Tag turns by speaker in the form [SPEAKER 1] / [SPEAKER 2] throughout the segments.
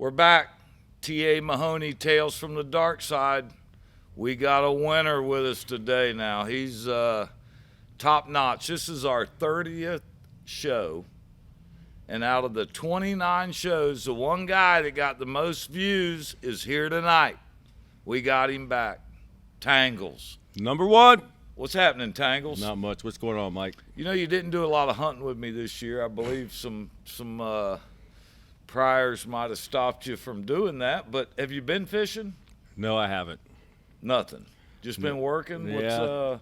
[SPEAKER 1] We're back. T.A. Mahoney, Tales from the Dark Side. We got a winner with us today now. He's top notch. This is our 30th show. And out of the 29 shows, the one guy that got the most views is here tonight. We got him back. Tangles.
[SPEAKER 2] Number one.
[SPEAKER 1] What's happening, Tangles?
[SPEAKER 2] Not much. What's going on, Mike?
[SPEAKER 1] You know, you didn't do a lot of hunting with me this year. I believe some priors might have stopped you from doing that. But have you been fishing?
[SPEAKER 2] No, I haven't.
[SPEAKER 1] Nothing. Just been working?
[SPEAKER 2] Yeah.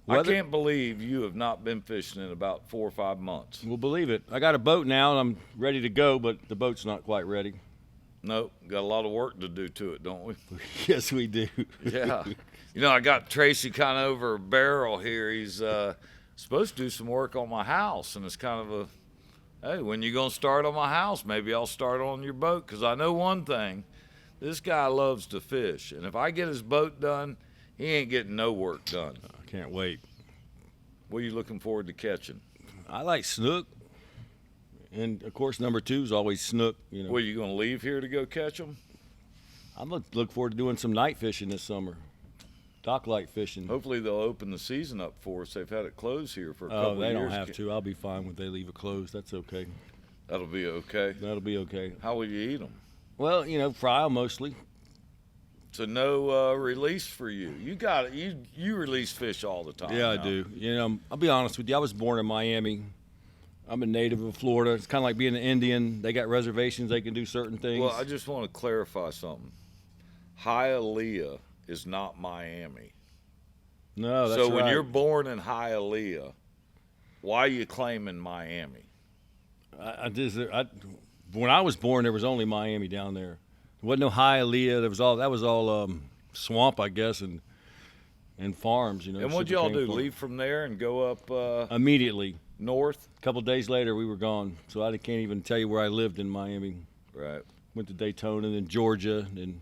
[SPEAKER 1] I can't believe you have not been fishing in about 4 or 5 months.
[SPEAKER 2] We'll believe it. I got a boat now, and I'm ready to go, but the boat's not quite ready.
[SPEAKER 1] Nope. Got a lot of work to do to it, don't we?
[SPEAKER 2] Yes, we do.
[SPEAKER 1] Yeah. You know, I got Tracy kind of over a barrel here. He's supposed to do some work on my house, and it's kind of hey, when you going to start on my house? Maybe I'll start on your boat, because I know one thing. This guy loves to fish, and if I get his boat done, he ain't getting no work done.
[SPEAKER 2] I can't wait.
[SPEAKER 1] What are you looking forward to catching?
[SPEAKER 2] I like snook, and, of course, number 2 is always snook. You know.
[SPEAKER 1] Well, you going to leave here to go catch them?
[SPEAKER 2] I'm look forward to doing some night fishing this summer. Dock light fishing.
[SPEAKER 1] Hopefully they'll open the season up for us. They've had it closed here for a couple of years.
[SPEAKER 2] Oh, they don't have to. I'll be fine when they leave it closed. That's okay.
[SPEAKER 1] That'll be okay?
[SPEAKER 2] That'll be okay.
[SPEAKER 1] How will you eat them?
[SPEAKER 2] Well, you know, fry them mostly.
[SPEAKER 1] So no release for you. You got it. You release fish all the time.
[SPEAKER 2] Yeah, I do. You know, I'll be honest with you. I was born in Miami. I'm a native of Florida. It's kind of like being an Indian. They got reservations. They can do certain things.
[SPEAKER 1] Well, I just want to clarify something. Hialeah is not Miami.
[SPEAKER 2] No, that's right.
[SPEAKER 1] So when you're born in Hialeah, why are you claiming Miami?
[SPEAKER 2] When I was born, there was only Miami down there. There wasn't no Hialeah. That was all swamp, I guess, and farms. You know.
[SPEAKER 1] And what'd y'all do? Leave from there and go up
[SPEAKER 2] immediately
[SPEAKER 1] north?
[SPEAKER 2] A couple of days later, we were gone. So I can't even tell you where I lived in Miami.
[SPEAKER 1] Right.
[SPEAKER 2] Went to Daytona, then Georgia, and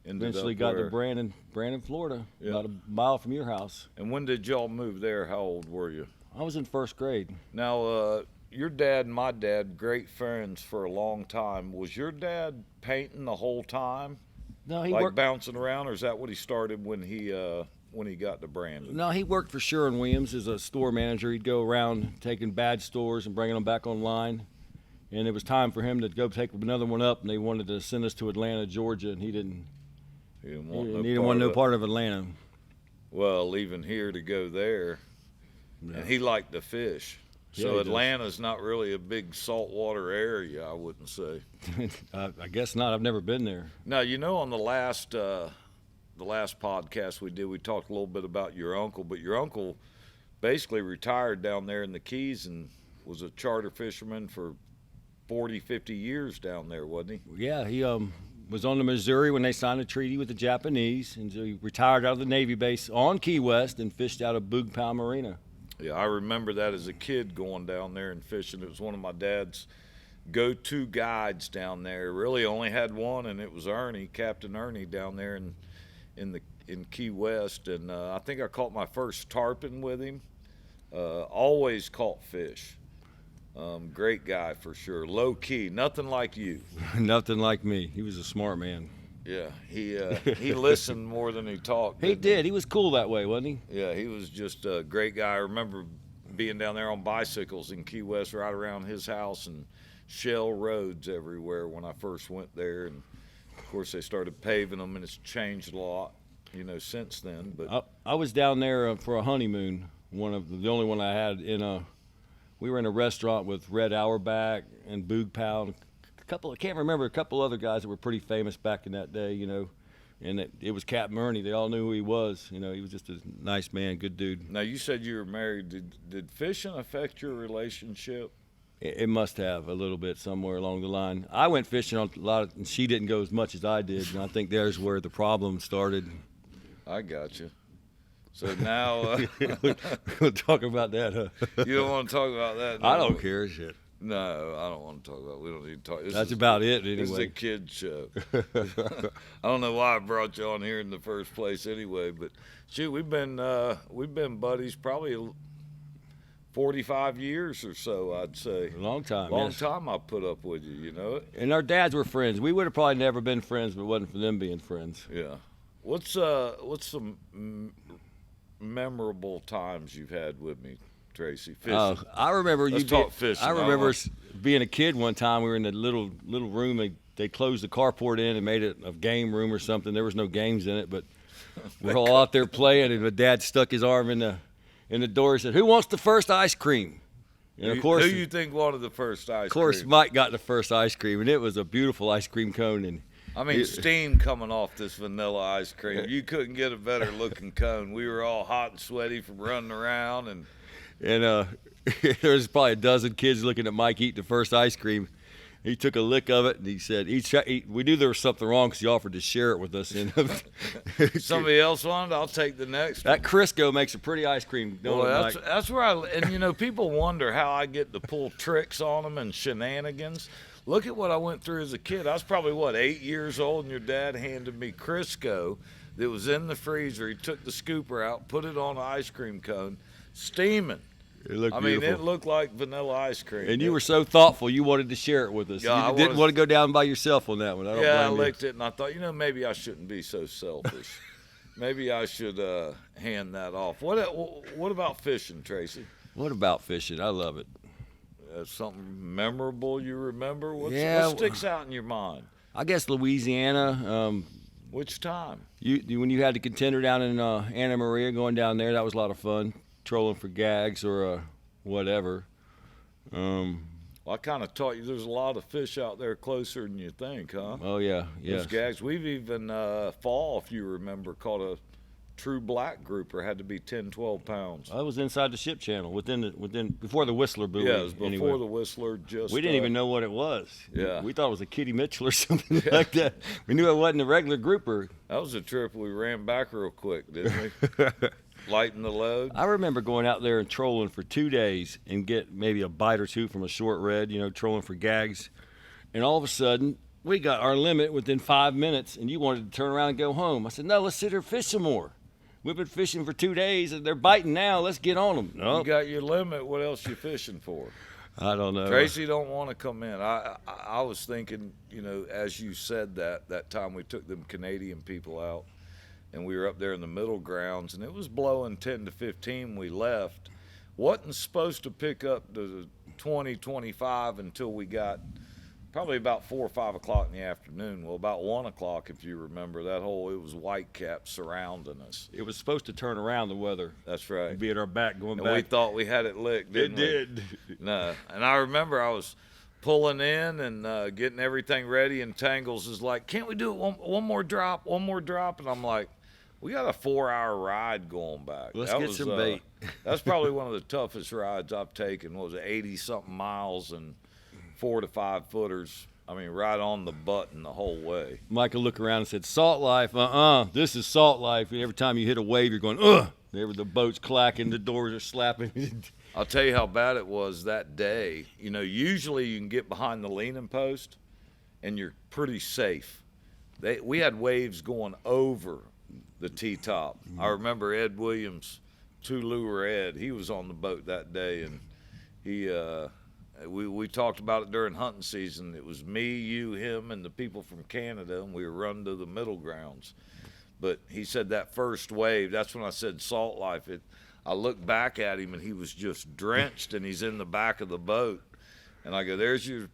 [SPEAKER 2] eventually got to Brandon, Florida, about a mile from your house.
[SPEAKER 1] And when did y'all move there? How old were you?
[SPEAKER 2] I was in first grade.
[SPEAKER 1] Now, your dad and my dad, great friends for a long time. Was your dad painting the whole time?
[SPEAKER 2] No, he
[SPEAKER 1] worked bouncing around, or is that what he started when he got to Brandon?
[SPEAKER 2] No, he worked for Sherwin-Williams as a store manager. He'd go around taking bad stores and bringing them back online. And it was time for him to go take another one up, and they wanted to send us to Atlanta, Georgia, and he didn't want no part of Atlanta.
[SPEAKER 1] Well, leaving here to go there, and he liked to fish. So yeah, Atlanta's not really a big saltwater area, I wouldn't say.
[SPEAKER 2] I guess not. I've never been there.
[SPEAKER 1] Now, you know, on the last podcast we did, we talked a little bit about your uncle, but your uncle basically retired down there in the Keys and was a charter fisherman for 40, 50 years down there, wasn't he?
[SPEAKER 2] Yeah, he was on the Missouri when they signed a treaty with the Japanese, and so he retired out of the Navy base on Key West and fished out of Boog Powell Marina.
[SPEAKER 1] Yeah, I remember that as a kid going down there and fishing. It was one of my dad's go-to guides down there. Really only had one, and it was Ernie, Captain Ernie, down there in Key West. And I think I caught my first tarpon with him. Always caught fish. Great guy for sure. Low key, nothing like you.
[SPEAKER 2] Nothing like me. He was a smart man.
[SPEAKER 1] Yeah, he listened more than he talked.
[SPEAKER 2] He did. He was cool that way, wasn't he?
[SPEAKER 1] Yeah, he was just a great guy. I remember being down there on bicycles in Key West, right around his house, and shell roads everywhere when I first went there. And of course, they started paving them, and it's changed a lot, you know, since then. But
[SPEAKER 2] I was down there for a honeymoon. The only one I had we were in a restaurant with Red Auerbach and Boog Powell. I can't remember a couple other guys that were pretty famous back in that day, you know, and it was Captain Ernie. They all knew who he was. You know, he was just a nice man, good dude.
[SPEAKER 1] Now, you said you were married. Did fishing affect your relationship?
[SPEAKER 2] It must have a little bit somewhere along the line. I went fishing on a lot, and she didn't go as much as I did, and I think there's where the problem started.
[SPEAKER 1] I got you. So now
[SPEAKER 2] we'll talk about that.
[SPEAKER 1] You don't want to talk about that? No.
[SPEAKER 2] I don't care, shit.
[SPEAKER 1] No, I don't want to talk about it. We don't need to talk.
[SPEAKER 2] That's about it, anyway.
[SPEAKER 1] This is a kid show. I don't know why I brought you on here in the first place anyway, but shoot, we've been buddies probably 45 years or so, I'd say.
[SPEAKER 2] A long time.
[SPEAKER 1] Long
[SPEAKER 2] yes.
[SPEAKER 1] time I put up with you, you know.
[SPEAKER 2] And our dads were friends. We would have probably never been friends if it wasn't for them being friends.
[SPEAKER 1] Yeah. What's some memorable times you've had with me, Tracy? Fishing.
[SPEAKER 2] I remember
[SPEAKER 1] Let's talk fishing.
[SPEAKER 2] I remember being a kid one time. We were in a little room. They closed the carport in and made it a game room or something. There was no games in it, but we're all out there playing. And my dad stuck his arm in the door and said, "Who wants the first ice cream?" And of course,
[SPEAKER 1] who you think wanted the first ice cream?
[SPEAKER 2] Of course, Mike got the first ice cream, and it was a beautiful ice cream cone. And
[SPEAKER 1] I mean, steam coming off this vanilla ice cream. You couldn't get a better looking cone. We were all hot and sweaty from running around, and
[SPEAKER 2] there was probably a dozen kids looking at Mike eat the first ice cream. He took a lick of it, and he said, we knew there was something wrong because he offered to share it with us. And
[SPEAKER 1] somebody else wanted, I'll take the next
[SPEAKER 2] that
[SPEAKER 1] one.
[SPEAKER 2] Crisco makes a pretty ice cream, don't it, Mike?
[SPEAKER 1] That's where and people wonder how I get to pull tricks on them and shenanigans. Look at what I went through as a kid. I was probably, 8 years old, and your dad handed me Crisco that was in the freezer. He took the scooper out, put it on an ice cream cone, steaming.
[SPEAKER 2] It looked beautiful.
[SPEAKER 1] It looked like vanilla ice cream.
[SPEAKER 2] And you were so thoughtful, you wanted to share it with us.
[SPEAKER 1] Yeah,
[SPEAKER 2] you didn't want to go down by yourself on that one.
[SPEAKER 1] I licked it, and I thought, maybe I shouldn't be so selfish. Maybe I should hand that off. What about fishing, Tracy?
[SPEAKER 2] What about fishing? I love it.
[SPEAKER 1] Something memorable you remember? What sticks out in your mind?
[SPEAKER 2] I guess Louisiana.
[SPEAKER 1] Which time?
[SPEAKER 2] When you had the contender down in Anna Maria, going down there, that was a lot of fun. Trolling for gags or whatever.
[SPEAKER 1] Well, I kind of taught you there's a lot of fish out there closer than you think, huh?
[SPEAKER 2] Oh, yeah. Yes.
[SPEAKER 1] Those gags. We've even, fall, if you remember, caught a true black grouper. Had to be 10, 12 pounds.
[SPEAKER 2] I was inside the ship channel, before the Whistler buoy.
[SPEAKER 1] Yeah, it was before the Whistler.
[SPEAKER 2] We didn't even know what it was.
[SPEAKER 1] Yeah.
[SPEAKER 2] We thought it was a Kitty Mitchell or something like that. We knew it wasn't a regular grouper.
[SPEAKER 1] That was a trip we ran back real quick, didn't we? Lighten the load.
[SPEAKER 2] I remember going out there and trolling for 2 days and get maybe a bite or two from a short red, trolling for gags. And all of a sudden, we got our limit within 5 minutes, and you wanted to turn around and go home. I said, no, let's sit here and fish some more. We've been fishing for 2 days, and they're biting now. Let's get on them. Nope.
[SPEAKER 1] You got your limit. What else you fishing for?
[SPEAKER 2] I don't know.
[SPEAKER 1] Tracy don't want to come in. I was thinking, as you said that time we took them Canadian people out, and we were up there in the middle grounds, and it was blowing 10 to 15. We left. Wasn't supposed to pick up to 20, 25 until we got probably about 4 or 5 o'clock in the afternoon. Well, about 1 o'clock, if you remember, it was white caps surrounding us.
[SPEAKER 2] It was supposed to turn around, the weather.
[SPEAKER 1] That's right.
[SPEAKER 2] It'd be at our back going
[SPEAKER 1] and
[SPEAKER 2] back.
[SPEAKER 1] We thought we had it licked, didn't we?
[SPEAKER 2] It did.
[SPEAKER 1] No. And I remember I was pulling in and getting everything ready, and Tangles is like, can't we do it one more drop? And I'm like, we got a 4-hour ride going back.
[SPEAKER 2] Let's get some bait.
[SPEAKER 1] That's probably one of the toughest rides I've taken. What was it, 80-something miles and 4 to 5 footers. I mean, right on the button the whole way.
[SPEAKER 2] Michael looked around and said, salt life, this is salt life. And every time you hit a wave, you're going, the boat's clacking, the doors are slapping.
[SPEAKER 1] I'll tell you how bad it was that day. Usually you can get behind the leaning post, and you're pretty safe. We had waves going over the T-top. I remember Ed Williams, two-lure Ed. He was on the boat that day, and we talked about it during hunting season. It was me, you, him, and the people from Canada, and we were running to the middle grounds. But he said that first wave, that's when I said salt life. I looked back at him, and he was just drenched, and he's in the back of the boat. And I go, there's your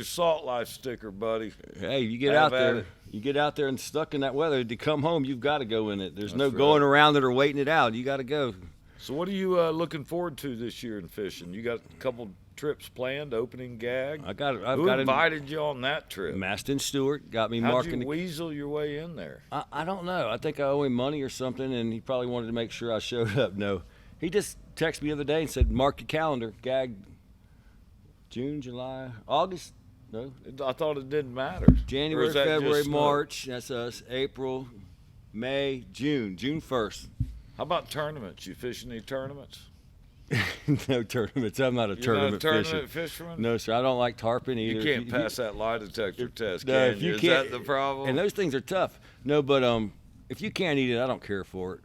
[SPEAKER 1] salt life sticker, buddy.
[SPEAKER 2] Hey, you get out there. You get out there and stuck in that weather. To come home, you've got to go in it. There's no going around it or waiting it out. You got to go.
[SPEAKER 1] So what are you looking forward to this year in fishing? You got a couple trips planned, opening gag? Who invited you on that trip?
[SPEAKER 2] Maston Stewart got me
[SPEAKER 1] How'd
[SPEAKER 2] marking.
[SPEAKER 1] you weasel your way in there?
[SPEAKER 2] I don't know. I think I owe him money or something, and he probably wanted to make sure I showed up. No. He just texted me the other day and said, mark your calendar. Gag June, July, August. No.
[SPEAKER 1] I thought it didn't matter.
[SPEAKER 2] January, February, March. That's us. April, May, June. June 1st.
[SPEAKER 1] How about tournaments? You fishing any tournaments?
[SPEAKER 2] No tournaments. I'm not a tournament
[SPEAKER 1] fisherman?
[SPEAKER 2] No, sir. I don't like tarpon either.
[SPEAKER 1] You can't pass that lie detector test,
[SPEAKER 2] no,
[SPEAKER 1] can you? Is that the problem?
[SPEAKER 2] And those things are tough. No, but if you can't eat it, I don't care for it.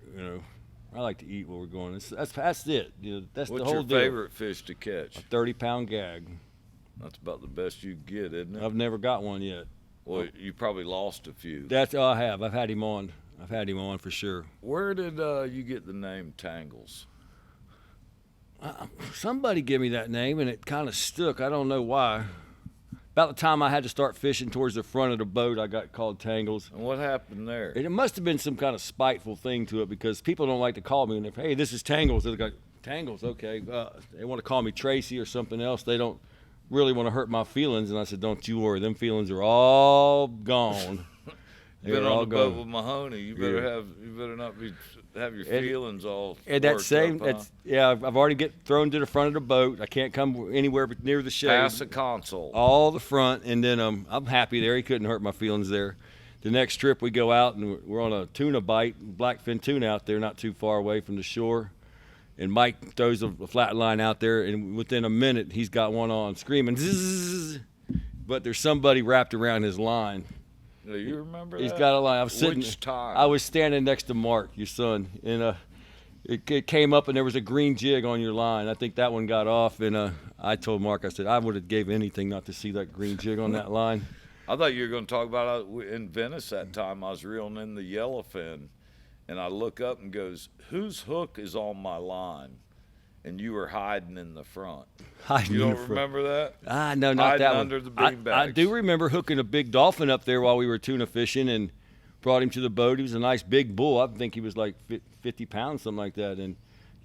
[SPEAKER 2] I like to eat while we're going. That's it. You know, that's
[SPEAKER 1] What's
[SPEAKER 2] the whole
[SPEAKER 1] your
[SPEAKER 2] deal.
[SPEAKER 1] favorite fish to catch?
[SPEAKER 2] A 30-pound gag.
[SPEAKER 1] That's about the best you can get, isn't it?
[SPEAKER 2] I've never got one yet.
[SPEAKER 1] Well, you probably lost a few.
[SPEAKER 2] That's all I have. I've had him on. I've had him on for sure.
[SPEAKER 1] Where did you get the name Tangles?
[SPEAKER 2] Somebody gave me that name, and it kind of stuck. I don't know why. About the time I had to start fishing towards the front of the boat, I got called Tangles.
[SPEAKER 1] And what happened there?
[SPEAKER 2] And it must have been some kind of spiteful thing to it, because people don't like to call me. And if, hey, this is Tangles, they're like, Tangles, okay. They want to call me Tracy or something else. They don't really want to hurt my feelings. And I said, don't you worry. Them feelings are all gone.
[SPEAKER 1] Been on the boat with Mahoney. You better you better not have your feelings all.
[SPEAKER 2] And that same,
[SPEAKER 1] up, huh?
[SPEAKER 2] I've already get thrown to the front of the boat. I can't come anywhere but near the shade.
[SPEAKER 1] Pass the console.
[SPEAKER 2] All the front, and then I'm happy there. He couldn't hurt my feelings there. The next trip we go out, and we're on a tuna bite, blackfin tuna out there, not too far away from the shore. And Mike throws a flat line out there, and within a minute, he's got one on, screaming, zzz, but there's somebody wrapped around his line.
[SPEAKER 1] Do you remember
[SPEAKER 2] He's
[SPEAKER 1] that?
[SPEAKER 2] got a line. I was sitting.
[SPEAKER 1] Which time?
[SPEAKER 2] I was standing next to Mark, your son, and it came up, and there was a green jig on your line. I think that one got off, and I told Mark, I said, I would have gave anything not to see that green jig on that line.
[SPEAKER 1] I thought you were going to talk about in Venice that time. I was reeling in the yellowfin, and I look up and goes, whose hook is on my line? And you were hiding in the front. You don't remember that?
[SPEAKER 2] No, not
[SPEAKER 1] hiding
[SPEAKER 2] that one.
[SPEAKER 1] under the beanbags.
[SPEAKER 2] I do remember hooking a big dolphin up there while we were tuna fishing, and brought him to the boat. He was a nice big bull. I think he was like 50 pounds, something like that. And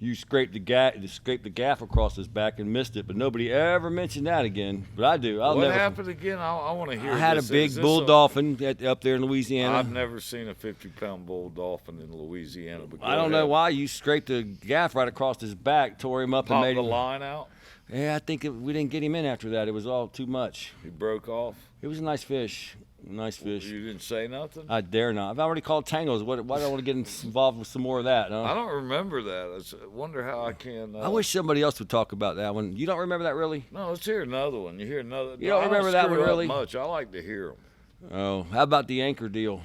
[SPEAKER 2] you scraped the gaff across his back and missed it, but nobody ever mentioned that again. But I do.
[SPEAKER 1] What happened again? I want to hear.
[SPEAKER 2] I had a big bull dolphin up there in Louisiana.
[SPEAKER 1] I've never seen a 50-pound bull dolphin in Louisiana. But
[SPEAKER 2] I don't know why you scraped the gaff right across his back, tore him up, and made
[SPEAKER 1] the line out.
[SPEAKER 2] Yeah, I think we didn't get him in after that. It was all too much.
[SPEAKER 1] He broke off.
[SPEAKER 2] It was a nice fish. Nice fish.
[SPEAKER 1] You didn't say nothing?
[SPEAKER 2] I dare not. I've already called Tangles. Why do I want to get involved with some more of that? Huh?
[SPEAKER 1] I don't remember that. I wonder how I can.
[SPEAKER 2] I wish somebody else would talk about that one. You don't remember that, really?
[SPEAKER 1] No, let's hear another one. You hear another.
[SPEAKER 2] You don't remember that one, really?
[SPEAKER 1] Much. I like to hear them.
[SPEAKER 2] Oh, how about the anchor deal?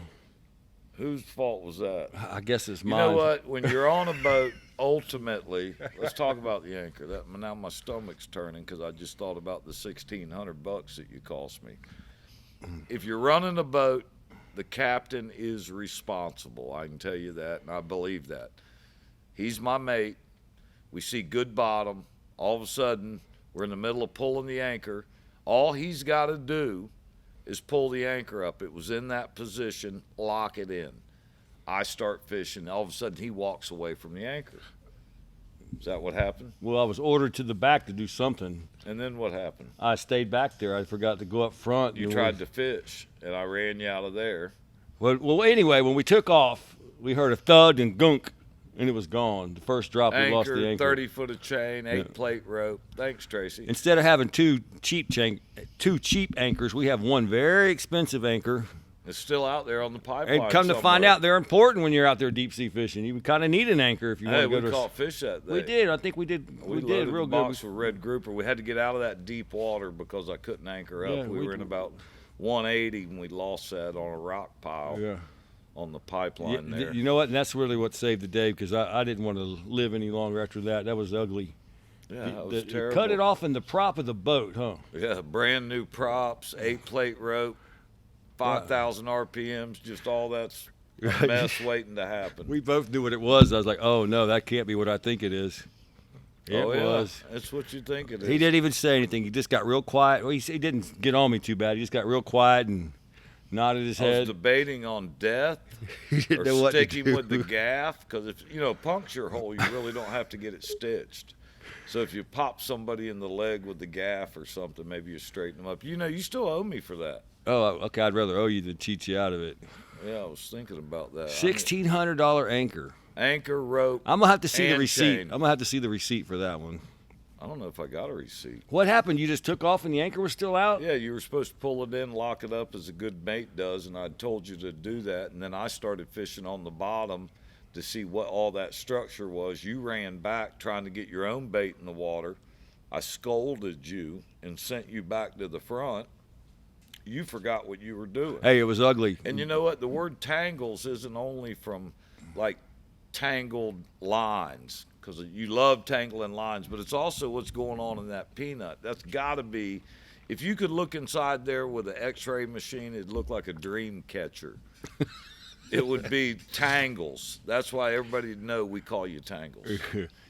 [SPEAKER 1] Whose fault was that?
[SPEAKER 2] I guess it's mine.
[SPEAKER 1] You know what? When you're on a boat, ultimately, let's talk about the anchor. Now my stomach's turning because I just thought about the $1,600 that you cost me. If you're running a boat, the captain is responsible. I can tell you that, and I believe that. He's my mate. We see good bottom. All of a sudden, we're in the middle of pulling the anchor. All he's got to do is pull the anchor up. It was in that position. Lock it in. I start fishing. All of a sudden, he walks away from the anchor. Is that what happened?
[SPEAKER 2] Well, I was ordered to the back to do something.
[SPEAKER 1] And then what happened?
[SPEAKER 2] I stayed back there. I forgot to go up front.
[SPEAKER 1] You tried to fish, and I ran you out of there.
[SPEAKER 2] Well, anyway, when we took off, we heard a thud and gunk, and it was gone. The first drop, we lost the anchor.
[SPEAKER 1] 30 foot of chain, 8-plate rope. Thanks, Tracy.
[SPEAKER 2] Instead of having two cheap anchors, we have one very expensive anchor.
[SPEAKER 1] It's still out there on the pipeline.
[SPEAKER 2] And come to find out, they're important when you're out there deep sea fishing. You kind of need an anchor if you want to go to.
[SPEAKER 1] We caught fish that day.
[SPEAKER 2] We did. I think we did. We did real
[SPEAKER 1] the
[SPEAKER 2] good.
[SPEAKER 1] Box with red grouper. We had to get out of that deep water because I couldn't anchor up.
[SPEAKER 2] Yeah,
[SPEAKER 1] we were in about 180 when we lost that on a rock pile.
[SPEAKER 2] Yeah.
[SPEAKER 1] On the pipeline there.
[SPEAKER 2] You know what? And that's really what saved the day, because I didn't want to live any longer after that. That was ugly.
[SPEAKER 1] Yeah, that was terrible.
[SPEAKER 2] Cut it off in the prop of the boat, huh?
[SPEAKER 1] Yeah, brand new props, 8-plate rope, 5,000 RPMs, just all that's a mess waiting to happen.
[SPEAKER 2] We both knew what it was. I was like, oh, no, that can't be what I think it is. It was.
[SPEAKER 1] That's what you think it is.
[SPEAKER 2] He didn't even say anything. He just got real quiet. Well, he didn't get on me too bad. He just got real quiet and nodded his head.
[SPEAKER 1] I was debating on death or sticking with the gaff, because if puncture hole, you really don't have to get it stitched. So if you pop somebody in the leg with the gaff or something, maybe you straighten them up. You still owe me for that.
[SPEAKER 2] Oh, okay. I'd rather owe you than cheat you out of it.
[SPEAKER 1] Yeah, I was thinking about that.
[SPEAKER 2] $1,600 anchor.
[SPEAKER 1] Anchor, rope.
[SPEAKER 2] I'm gonna have to see the receipt.
[SPEAKER 1] Chain.
[SPEAKER 2] I'm gonna have to see the receipt for that one.
[SPEAKER 1] I don't know if I got a receipt.
[SPEAKER 2] What happened? You just took off and the anchor was still out?
[SPEAKER 1] Yeah, you were supposed to pull it in, lock it up as a good mate does, and I told you to do that. And then I started fishing on the bottom to see what all that structure was. You ran back trying to get your own bait in the water. I scolded you and sent you back to the front. You forgot what you were doing.
[SPEAKER 2] Hey, it was ugly.
[SPEAKER 1] And you know what? The word tangles isn't only from like tangled lines, because you love tangling lines, but it's also what's going on in that peanut. That's got to be, if you could look inside there with an x-ray machine, it'd look like a dream catcher. It would be Tangles. That's why everybody would know we call you Tangles.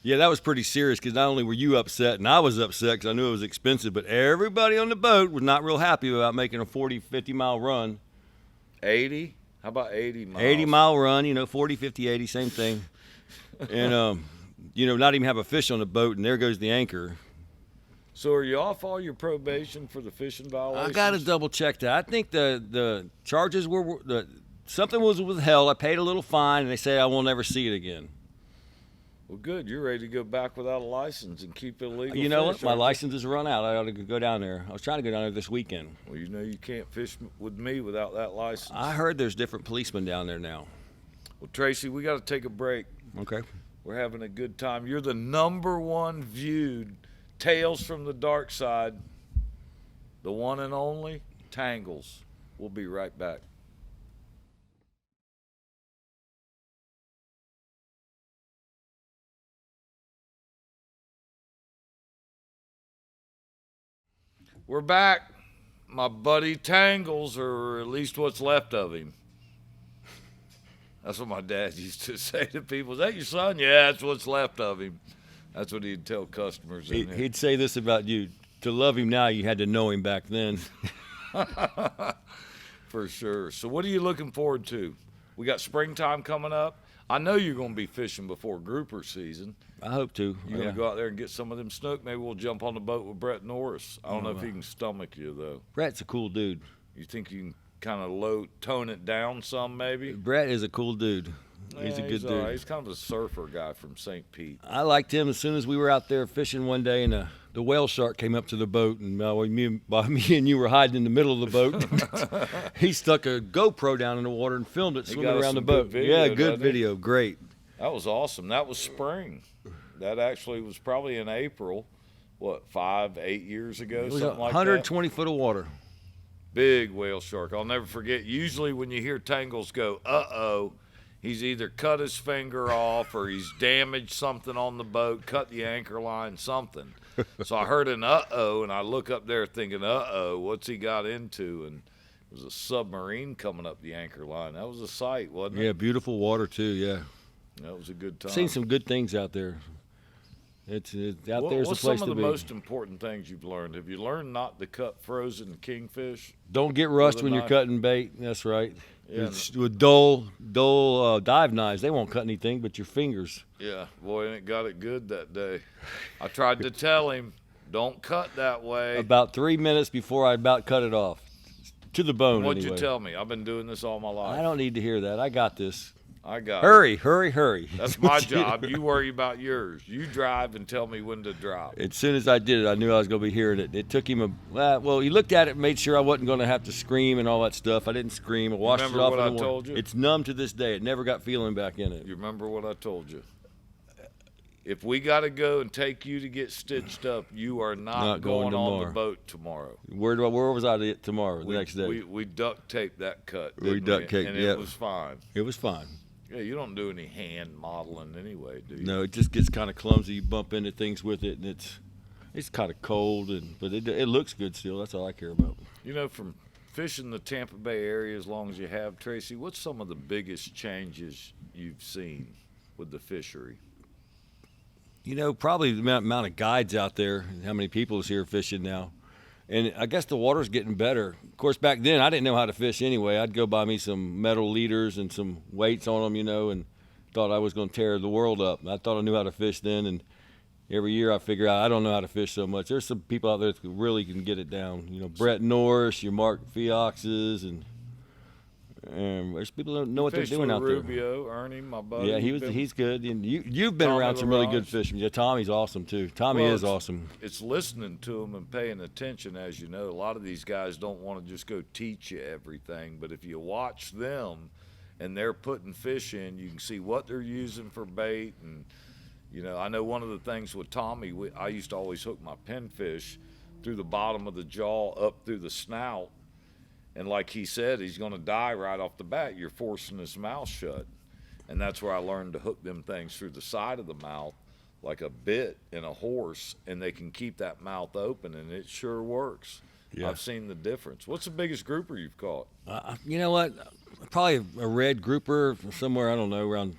[SPEAKER 2] Yeah, that was pretty serious, because not only were you upset, and I was upset because I knew it was expensive, but everybody on the boat was not real happy about making a 40, 50-mile run.
[SPEAKER 1] 80? How about 80 miles?
[SPEAKER 2] 80-mile run, 40, 50, 80, same thing. And, not even have a fish on the boat, and there goes the anchor.
[SPEAKER 1] So are you off all your probation for the fishing violations?
[SPEAKER 2] I got to double check that. I think the charges were something was withheld. I paid a little fine, and they say I will never see it again.
[SPEAKER 1] Well, good. You're ready to go back without a license and keep illegal.
[SPEAKER 2] You know
[SPEAKER 1] fish,
[SPEAKER 2] what? My
[SPEAKER 1] aren't you?
[SPEAKER 2] license is run out. I ought to go down there. I was trying to go down there this weekend.
[SPEAKER 1] Well, you can't fish with me without that license.
[SPEAKER 2] I heard there's different policemen down there now.
[SPEAKER 1] Well, Tracy, we got to take a break.
[SPEAKER 2] Okay.
[SPEAKER 1] We're having a good time. You're the #1 viewed Tales from the Dark Side, the one and only Tangles. We'll be right back. We're back. My buddy Tangles, or at least what's left of him. That's what my dad used to say to people. Is that your son? Yeah, that's what's left of him. That's what he'd tell customers.
[SPEAKER 2] He'd say this about you. To love him now, you had to know him back then.
[SPEAKER 1] For sure. So what are you looking forward to? We got springtime coming up. I know you're going to be fishing before grouper season.
[SPEAKER 2] I hope to.
[SPEAKER 1] You're going to go out there and get some of them snook. Maybe we'll jump on the boat with Brett Norris. I don't know if he can stomach you, though.
[SPEAKER 2] Brett's a cool dude.
[SPEAKER 1] You think you can kind of tone it down some, maybe?
[SPEAKER 2] Brett is a cool dude. He's a good dude.
[SPEAKER 1] Right. He's kind of a surfer guy from St. Pete.
[SPEAKER 2] I liked him as soon as we were out there fishing one day, and the whale shark came up to the boat, and me and you were hiding in the middle of the boat. He stuck a GoPro down in the water and filmed it swimming around the boat. Good video. Great.
[SPEAKER 1] That was awesome. That was spring. That actually was probably in April, 5, 8 years ago,
[SPEAKER 2] It was
[SPEAKER 1] something like
[SPEAKER 2] 120 foot of water.
[SPEAKER 1] Big whale shark. I'll never forget. Usually when you hear Tangles go, uh-oh, he's either cut his finger off or he's damaged something on the boat, cut the anchor line, something. So I heard an uh-oh, and I look up there thinking, uh-oh, what's he got into? And it was a submarine coming up the anchor line. That was a sight, wasn't it?
[SPEAKER 2] Yeah, beautiful water too, yeah.
[SPEAKER 1] That was a good time.
[SPEAKER 2] Seen some good things out there. It's out there's the place to be.
[SPEAKER 1] What's some of the most important things you've learned? Have you learned not to cut frozen kingfish?
[SPEAKER 2] Don't get rust when you're cutting bait. That's right.
[SPEAKER 1] Yeah,
[SPEAKER 2] with dull dive knives, they won't cut anything but your fingers.
[SPEAKER 1] Yeah, boy, and it got it good that day. I tried to tell him, don't cut that way.
[SPEAKER 2] About 3 minutes before I about cut it off. To the bone,
[SPEAKER 1] What'd
[SPEAKER 2] anyway.
[SPEAKER 1] you tell me? I've been doing this all my life.
[SPEAKER 2] I don't need to hear that. I got this.
[SPEAKER 1] I got
[SPEAKER 2] Hurry, hurry, hurry.
[SPEAKER 1] That's my job. You worry about yours. You drive and tell me when to drop.
[SPEAKER 2] As soon as I did it, I knew I was going to be hearing it. It took him he looked at it and made sure I wasn't going to have to scream and all that stuff. I didn't scream. I washed it off.
[SPEAKER 1] Remember what I told you?
[SPEAKER 2] It's numb to this day. It never got feeling back in it.
[SPEAKER 1] You remember what I told you? If we got to go and take you to get stitched up, you are not going on the boat tomorrow.
[SPEAKER 2] Where was I tomorrow, the next day?
[SPEAKER 1] We duct taped that cut,
[SPEAKER 2] We duct taped,
[SPEAKER 1] and it was fine.
[SPEAKER 2] It was fine.
[SPEAKER 1] Yeah, you don't do any hand modeling anyway, do you?
[SPEAKER 2] No, it just gets kind of clumsy. You bump into things with it, and it's kind of cold, but it looks good still. That's all I care about.
[SPEAKER 1] You know, from fishing the Tampa Bay area as long as you have, Tracy, what's some of the biggest changes you've seen with the fishery?
[SPEAKER 2] Probably the amount of guides out there, and how many people is here fishing now. And I guess the water's getting better. Of course, back then, I didn't know how to fish anyway. I'd go buy me some metal leaders and some weights on them, and thought I was going to tear the world up. I thought I knew how to fish then, and every year I figure out I don't know how to fish so much. There's some people out there that really can get it down. Brett Norris, your Mark Fioxes, and there's people that know what they're doing out there.
[SPEAKER 1] Rubio, Ernie, my buddy.
[SPEAKER 2] Yeah, he's good. And you've been around some really good fishermen. Yeah, Tommy's awesome too. Tommy is awesome.
[SPEAKER 1] It's listening to them and paying attention. As you know, a lot of these guys don't want to just go teach you everything, but if you watch them and they're putting fish in, you can see what they're using for bait. And I know one of the things with Tommy, I used to always hook my pinfish through the bottom of the jaw up through the snout. And like he said, he's going to die right off the bat. You're forcing his mouth shut. And that's where I learned to hook them things through the side of the mouth like a bit in a horse, and they can keep that mouth open, and it sure works.
[SPEAKER 2] Yeah.
[SPEAKER 1] I've seen the difference. What's the biggest grouper you've caught?
[SPEAKER 2] You know what? Probably a red grouper somewhere, I don't know, around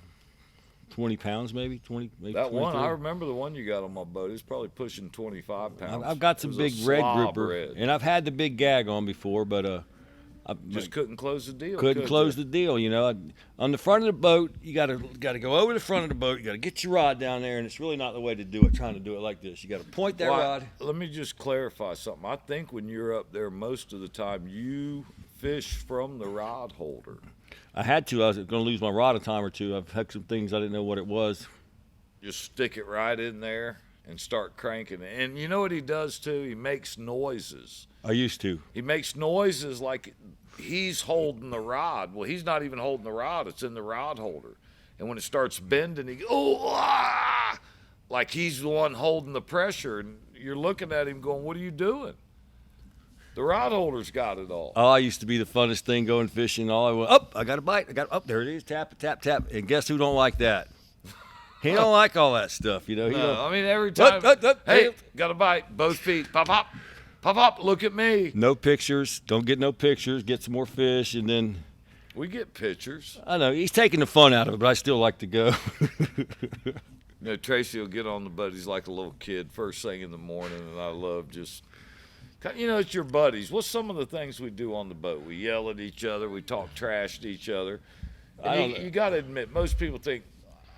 [SPEAKER 2] 20 pounds maybe, 20, maybe
[SPEAKER 1] That one,
[SPEAKER 2] 23.
[SPEAKER 1] I remember the one you got on my boat. It's probably pushing 25 pounds.
[SPEAKER 2] I've got some
[SPEAKER 1] It was
[SPEAKER 2] big
[SPEAKER 1] a
[SPEAKER 2] red
[SPEAKER 1] slob
[SPEAKER 2] grouper,
[SPEAKER 1] red.
[SPEAKER 2] and I've had the big gag on before, but I
[SPEAKER 1] Just couldn't close the deal.
[SPEAKER 2] couldn't
[SPEAKER 1] could
[SPEAKER 2] close
[SPEAKER 1] you?
[SPEAKER 2] the deal. You know, on the front of the boat, you got to go over the front of the boat. You got to get your rod down there, and it's really not the way to do it. Trying to do it like this, you got to point that
[SPEAKER 1] Well,
[SPEAKER 2] rod.
[SPEAKER 1] Let me just clarify something. I think when you're up there, most of the time you fish from the rod holder.
[SPEAKER 2] I had to. I was going to lose my rod a time or two. I've had some things I didn't know what it was.
[SPEAKER 1] Just stick it right in there and start cranking it. And you know what he does too? He makes noises.
[SPEAKER 2] I used to.
[SPEAKER 1] He makes noises like he's holding the rod. Well, he's not even holding the rod. It's in the rod holder. And when it starts bending, he goes, oh, ah! Like he's the one holding the pressure. And you're looking at him going, what are you doing? The rod holder's got it all.
[SPEAKER 2] Oh, I used to be the funnest thing going fishing. All I went, up, I got a bite. I got up there. It is. Tap it, tap, tap. And guess who don't like that? He don't like all that stuff, you know. He
[SPEAKER 1] No,
[SPEAKER 2] don't,
[SPEAKER 1] I mean, every time, hey, got a bite, both feet, pop, pop, pop, pop, look at me.
[SPEAKER 2] no pictures. Don't get no pictures. Get some more fish, and then
[SPEAKER 1] We get pictures.
[SPEAKER 2] I know he's taking the fun out of it, but I still like to go.
[SPEAKER 1] You know, Tracy will get on the boat. He's like a little kid first thing in the morning, and I love just, you know, it's your buddies. What's some of the things we do on the boat? We yell at each other. We talk trash to each other. And you got to admit, most people think,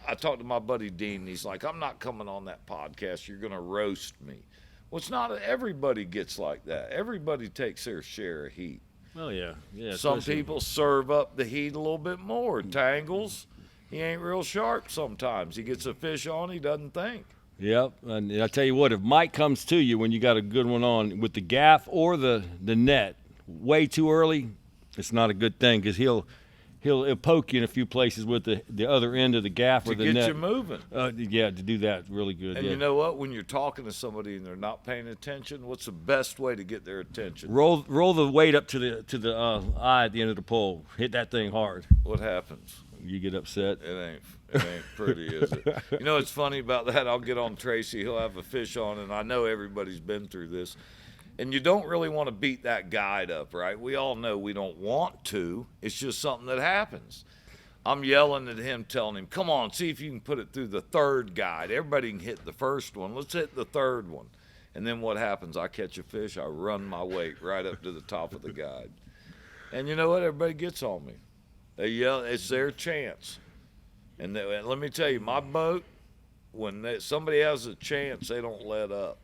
[SPEAKER 1] I talked to my buddy Dean, and he's like, I'm not coming on that podcast. You're going to roast me. Well, it's not. Everybody gets like that. Everybody takes their share of heat.
[SPEAKER 2] Well, yeah.
[SPEAKER 1] Some people serve up the heat a little bit more. Tangles, he ain't real sharp sometimes. He gets a fish on, he doesn't think.
[SPEAKER 2] Yep, and I tell you what, if Mike comes to you when you got a good one on with the gaff or the net way too early, it's not a good thing because he'll poke you in a few places with the other end of the gaff or the net.
[SPEAKER 1] To get you moving.
[SPEAKER 2] Yeah, to do that really good.
[SPEAKER 1] And
[SPEAKER 2] yeah.
[SPEAKER 1] you know what? When you're talking to somebody and they're not paying attention, what's the best way to get their attention?
[SPEAKER 2] Roll the weight up to the eye at the end of the pole. Hit that thing hard.
[SPEAKER 1] What happens?
[SPEAKER 2] You get upset.
[SPEAKER 1] It ain't pretty, is it? You know what's funny about that? I'll get on Tracy. He'll have a fish on, and I know everybody's been through this. And you don't really want to beat that guide up, right? We all know we don't want to. It's just something that happens. I'm yelling at him, telling him, come on, see if you can put it through the third guide. Everybody can hit the first one. Let's hit the third one. And then what happens? I catch a fish. I run my weight right up to the top of the guide. And you know what? Everybody gets on me. They yell. It's their chance. And let me tell you, my boat, when somebody has a chance, they don't let up.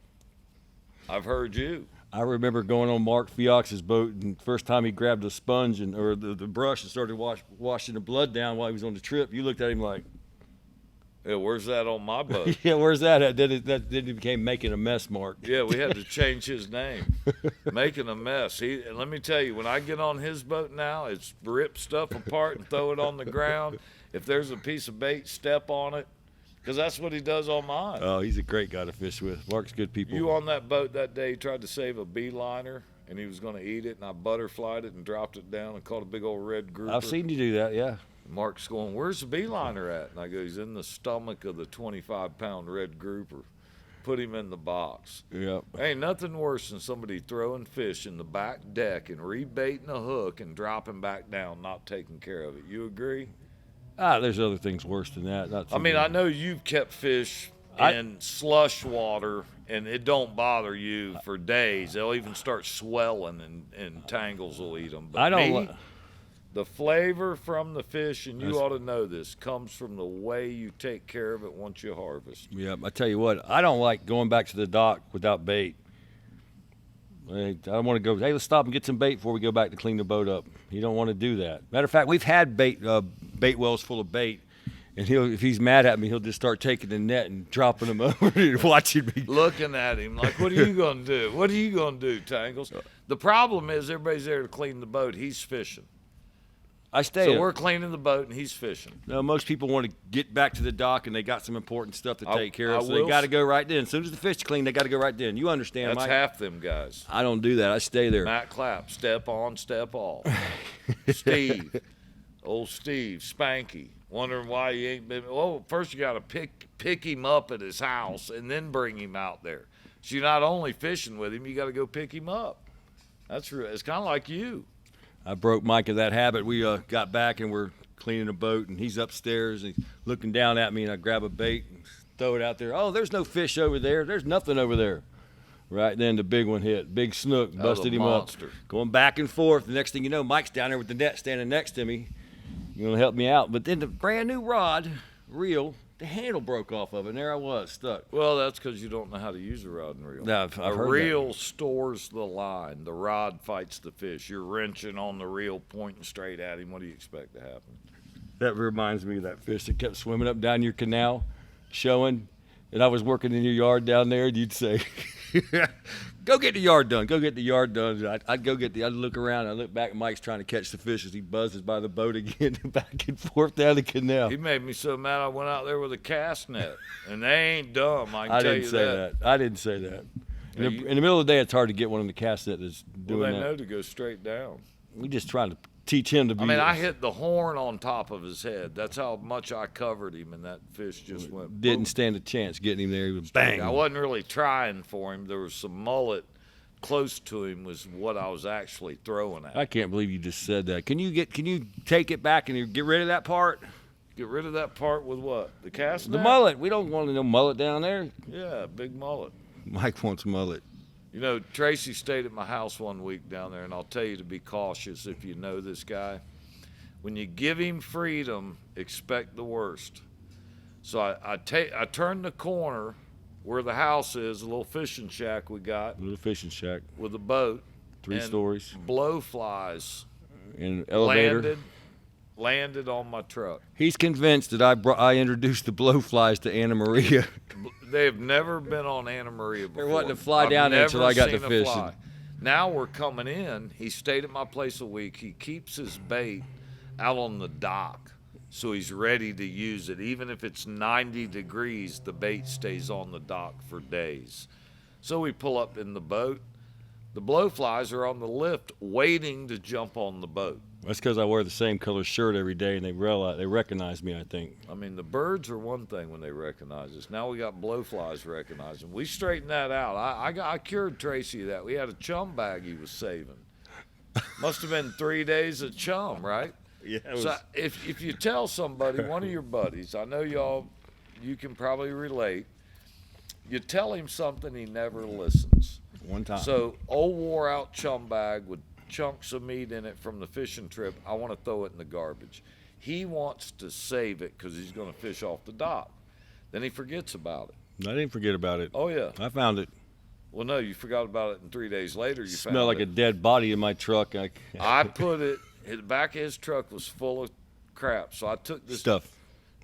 [SPEAKER 1] I've heard you.
[SPEAKER 2] I remember going on Mark Fiox's boat, and first time he grabbed a sponge or the brush and started washing the blood down while he was on the trip, you looked at him like,
[SPEAKER 1] yeah, where's that on my boat?
[SPEAKER 2] yeah, where's that at? Then it became Making a Mess, Mark.
[SPEAKER 1] Yeah, we had to change his name. Making a Mess. And let me tell you, when I get on his boat now, it's rip stuff apart and throw it on the ground. If there's a piece of bait, step on it. Because that's what he does on mine.
[SPEAKER 2] Oh, he's a great guy to fish with. Mark's good people.
[SPEAKER 1] You on that boat that day, he tried to save a beeliner, and he was going to eat it, and I butterflied it and dropped it down and caught a big old red grouper.
[SPEAKER 2] I've seen you do that, yeah.
[SPEAKER 1] Mark's going, where's the beeliner at? And I go, he's in the stomach of the 25-pound red grouper. Put him in the box.
[SPEAKER 2] Yep.
[SPEAKER 1] Ain't nothing worse than somebody throwing fish in the back deck and rebaiting a hook and dropping back down, not taking care of it. You agree?
[SPEAKER 2] There's other things worse than that.
[SPEAKER 1] I mean, I know you've kept fish in slush water, and it don't bother you for days. They'll even start swelling, and Tangles will eat them. But
[SPEAKER 2] I don't.
[SPEAKER 1] The flavor from the fish, and you ought to know this, comes from the way you take care of it once you harvest.
[SPEAKER 2] Yeah, I tell you what, I don't like going back to the dock without bait. I want to go, hey, let's stop and get some bait before we go back to clean the boat up. You don't want to do that. Matter of fact, we've had bait wells full of bait, and if he's mad at me, he'll just start taking the net and dropping them over and watching me.
[SPEAKER 1] Looking at him like, what are you going to do? What are you going to do, Tangles? The problem is everybody's there to clean the boat. He's fishing. So we're cleaning the boat, and he's fishing.
[SPEAKER 2] No, most people want to get back to the dock, and they got some important stuff to take care of, so they got to go right then. As soon as the fish clean, they got to go right then. You understand,
[SPEAKER 1] That's
[SPEAKER 2] Mike?
[SPEAKER 1] half them guys.
[SPEAKER 2] I don't do that. I stay there.
[SPEAKER 1] Matt Clapp, step on, step off. Steve, old Steve, Spanky, wondering why he ain't been. Well, first you got to pick him up at his house and then bring him out there. So you're not only fishing with him, you got to go pick him up. That's real. It's kind of like you.
[SPEAKER 2] I broke Mike of that habit. We got back and we're cleaning a boat, and he's upstairs and he's looking down at me, and I grab a bait and throw it out there. Oh, there's no fish over there. There's nothing over there. Right then the big one hit. Big snook, busted him up. Going back and forth. The next thing you know, Mike's down there with the net standing next to me. You're going to help me out. But then the brand new rod, reel, the handle broke off of it, and there I was, stuck.
[SPEAKER 1] Well, that's because you don't know how to use a rod and reel.
[SPEAKER 2] No, I've
[SPEAKER 1] a
[SPEAKER 2] heard
[SPEAKER 1] reel
[SPEAKER 2] that.
[SPEAKER 1] stores the line. The rod fights the fish. You're wrenching on the reel, pointing straight at him. What do you expect to happen?
[SPEAKER 2] That reminds me of that fish that kept swimming up down your canal, showing. And I was working in your yard down there, and you'd say, go get the yard done. Go get the yard done. I'd look around. I'd look back, and Mike's trying to catch the fish as he buzzes by the boat again, back and forth down the canal.
[SPEAKER 1] He made me so mad I went out there with a cast net. And they ain't dumb, I can tell you that.
[SPEAKER 2] I didn't say that. I didn't say that. In the middle of the day, it's hard to get one in the cast net that's doing that.
[SPEAKER 1] Well, they know to go straight down.
[SPEAKER 2] We just trying to teach him to be.
[SPEAKER 1] I hit the horn on top of his head. That's how much I covered him, and that fish just went.
[SPEAKER 2] Didn't
[SPEAKER 1] boom.
[SPEAKER 2] stand a chance getting him there. He was bang.
[SPEAKER 1] I wasn't really trying for him. There was some mullet close to him was what I was actually throwing at.
[SPEAKER 2] I can't believe you just said that. Can you take it back and get rid of that part?
[SPEAKER 1] Get rid of that part with what? The cast net?
[SPEAKER 2] The mullet. We don't want no mullet down there.
[SPEAKER 1] Yeah, big mullet.
[SPEAKER 2] Mike wants mullet.
[SPEAKER 1] You know, Tracy stayed at my house one week down there, and I'll tell you to be cautious if you know this guy. When you give him freedom, expect the worst. So I turned the corner where the house is, a little fishing shack we got.
[SPEAKER 2] A little fishing shack.
[SPEAKER 1] With a boat.
[SPEAKER 2] 3 stories.
[SPEAKER 1] Blowflies.
[SPEAKER 2] In an elevator.
[SPEAKER 1] Landed on my truck.
[SPEAKER 2] He's convinced that I introduced the blowflies to Anna Maria.
[SPEAKER 1] They have never been on Anna Maria before.
[SPEAKER 2] They're wanting to fly down there until I got to fishing.
[SPEAKER 1] Now we're coming in. He stayed at my place a week. He keeps his bait out on the dock, so he's ready to use it. Even if it's 90 degrees, the bait stays on the dock for days. So we pull up in the boat. The blowflies are on the lift waiting to jump on the boat.
[SPEAKER 2] That's because I wear the same color shirt every day, and they recognize me, I think.
[SPEAKER 1] I mean, the birds are one thing when they recognize us. Now we got blowflies recognizing. We straightened that out. I cured Tracy of that. We had a chum bag he was saving. Must have been 3 days of chum, right?
[SPEAKER 2] Yeah.
[SPEAKER 1] So if you tell somebody, one of your buddies, I know you can probably relate, you tell him something, he never listens.
[SPEAKER 2] One time.
[SPEAKER 1] So old wore out chum bag with chunks of meat in it from the fishing trip, I want to throw it in the garbage. He wants to save it because he's going to fish off the dock. Then he forgets about it.
[SPEAKER 2] I didn't forget about it.
[SPEAKER 1] Oh, yeah.
[SPEAKER 2] I found it.
[SPEAKER 1] Well, no, you forgot about it, and 3 days later you found it.
[SPEAKER 2] Smelled like a dead body in my truck.
[SPEAKER 1] I put it, the back of his truck was full of crap, so I took this
[SPEAKER 2] stuff.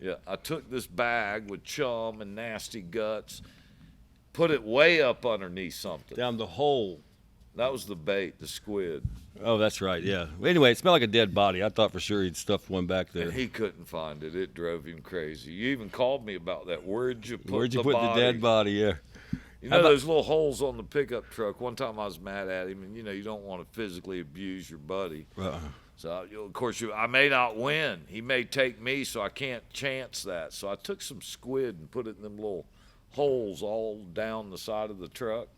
[SPEAKER 1] Yeah, I took this bag with chum and nasty guts, put it way up underneath something.
[SPEAKER 2] Down the hole.
[SPEAKER 1] That was the bait, the squid.
[SPEAKER 2] Oh, that's right, yeah. Anyway, it smelled like a dead body. I thought for sure he'd stuffed one back there.
[SPEAKER 1] And he couldn't find it. It drove him crazy. You even called me about that. Where'd you put
[SPEAKER 2] the dead body? Yeah.
[SPEAKER 1] You know those little holes on the pickup truck? One time I was mad at him, and, you don't want to physically abuse your buddy. So, of course, I may not win. He may take me, so I can't chance that. So I took some squid and put it in them little holes all down the side of the truck.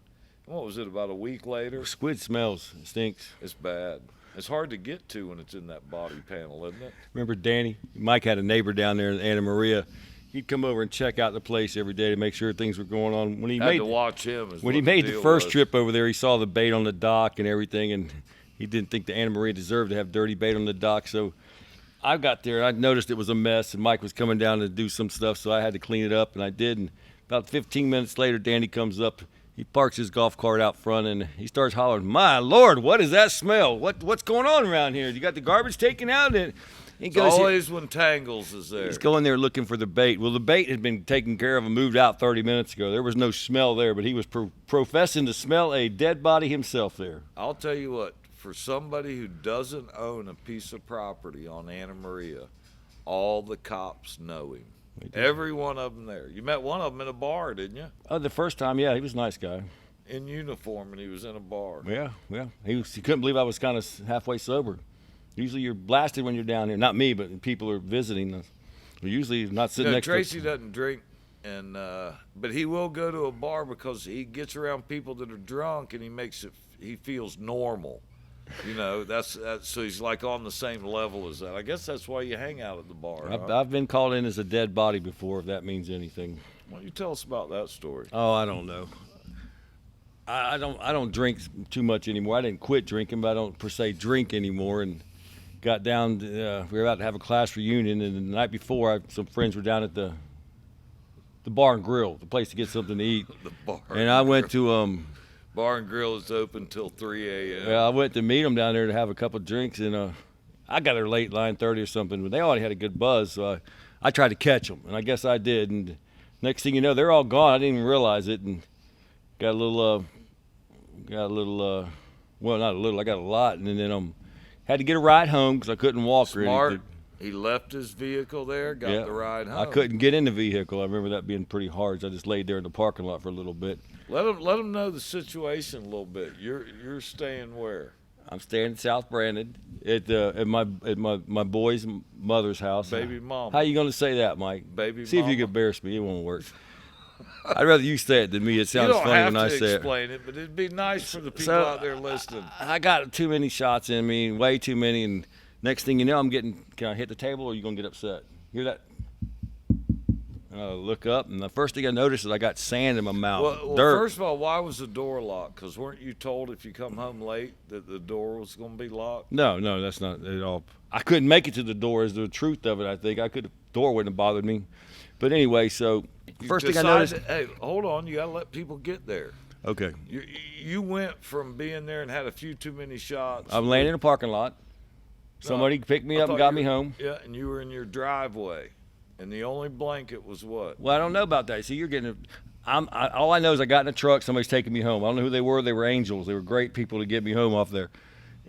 [SPEAKER 1] What was it, about a week later?
[SPEAKER 2] Squid smells. It stinks.
[SPEAKER 1] It's bad. It's hard to get to when it's in that body panel, isn't it?
[SPEAKER 2] Remember Danny? Mike had a neighbor down there in Anna Maria. He'd come over and check out the place every day to make sure things were going on. When he
[SPEAKER 1] had to watch him.
[SPEAKER 2] When he made the first trip over there, he saw the bait on the dock and everything, and he didn't think the Anna Maria deserved to have dirty bait on the dock. So I got there, and I noticed it was a mess, and Mike was coming down to do some stuff, so I had to clean it up, and I did. And about 15 minutes later, Danny comes up. He parks his golf cart out front, and he starts hollering, "My Lord, what is that smell? What's going on around here? You got the garbage taken out?" And he goes,
[SPEAKER 1] always when Tangles is there.
[SPEAKER 2] He's going there looking for the bait. Well, the bait had been taken care of and moved out 30 minutes ago. There was no smell there, but he was professing to smell a dead body himself there.
[SPEAKER 1] I'll tell you what, for somebody who doesn't own a piece of property on Anna Maria, all the cops know him. Every one of them there. You met one of them in a bar, didn't you?
[SPEAKER 2] Oh, the first time, yeah. He was a nice guy.
[SPEAKER 1] In uniform, and he was in a bar.
[SPEAKER 2] Yeah. He couldn't believe I was kind of halfway sober. Usually you're blasted when you're down here. Not me, but people are visiting us. Usually not sitting next
[SPEAKER 1] Tracy
[SPEAKER 2] to.
[SPEAKER 1] doesn't drink, and but he will go to a bar because he gets around people that are drunk, and he feels normal. That's so he's like on the same level as that. I guess that's why you hang out at the bar.
[SPEAKER 2] I've been called in as a dead body before, if that means anything.
[SPEAKER 1] Why don't you tell us about that story?
[SPEAKER 2] Oh, I don't know. I don't drink too much anymore. I didn't quit drinking, but I don't per se drink anymore. And got down. We were about to have a class reunion, and the night before, some friends were down at the bar and grill, the place to get something to eat.
[SPEAKER 1] The bar.
[SPEAKER 2] And I went to
[SPEAKER 1] Bar and grill is open till 3 a.m.
[SPEAKER 2] I went to meet them down there to have a couple of drinks, and I got there late, 9:30 or something. But they already had a good buzz, so I tried to catch them, and I guess I did. And next thing you know, they're all gone. I didn't even realize it, and got a little, well, not a little. I got a lot, and then had to get a ride home because I couldn't walk
[SPEAKER 1] Smart.
[SPEAKER 2] or anything.
[SPEAKER 1] He left his vehicle there, got the ride home.
[SPEAKER 2] I couldn't get in the vehicle. I remember that being pretty hard, so I just laid there in the parking lot for a little bit.
[SPEAKER 1] Let him know the situation a little bit. You're staying where?
[SPEAKER 2] I'm staying in South Brandon at my boy's mother's house.
[SPEAKER 1] Baby mama.
[SPEAKER 2] How you gonna say that, Mike?
[SPEAKER 1] Baby
[SPEAKER 2] See
[SPEAKER 1] mama.
[SPEAKER 2] if you can embarrass me. It won't work. I'd rather you say it than me. It sounds funny when I say it.
[SPEAKER 1] You don't have to explain it, but it'd be nice for the people out there listening.
[SPEAKER 2] I got too many shots in me, way too many, and next thing you know, can I hit the table or are you gonna get upset? Hear that? And I look up, and the first thing I noticed is I got sand in my mouth.
[SPEAKER 1] Well,
[SPEAKER 2] dirt.
[SPEAKER 1] First of all, why was the door locked? Because weren't you told if you come home late that the door was going to be locked?
[SPEAKER 2] No, that's not at all. I couldn't make it to the door is the truth of it, I think. The door wouldn't have bothered me. But anyway, so first thing I noticed.
[SPEAKER 1] Hey, hold on. You got to let people get there.
[SPEAKER 2] Okay.
[SPEAKER 1] You went from being there and had a few too many shots.
[SPEAKER 2] I'm laying in a parking lot. Somebody picked me up and got me home.
[SPEAKER 1] Yeah, and you were in your driveway. And the only blanket was what?
[SPEAKER 2] Well, I don't know about that. See, you're getting all I know is I got in a truck. Somebody's taking me home. I don't know who they were. They were angels. They were great people to get me home off there.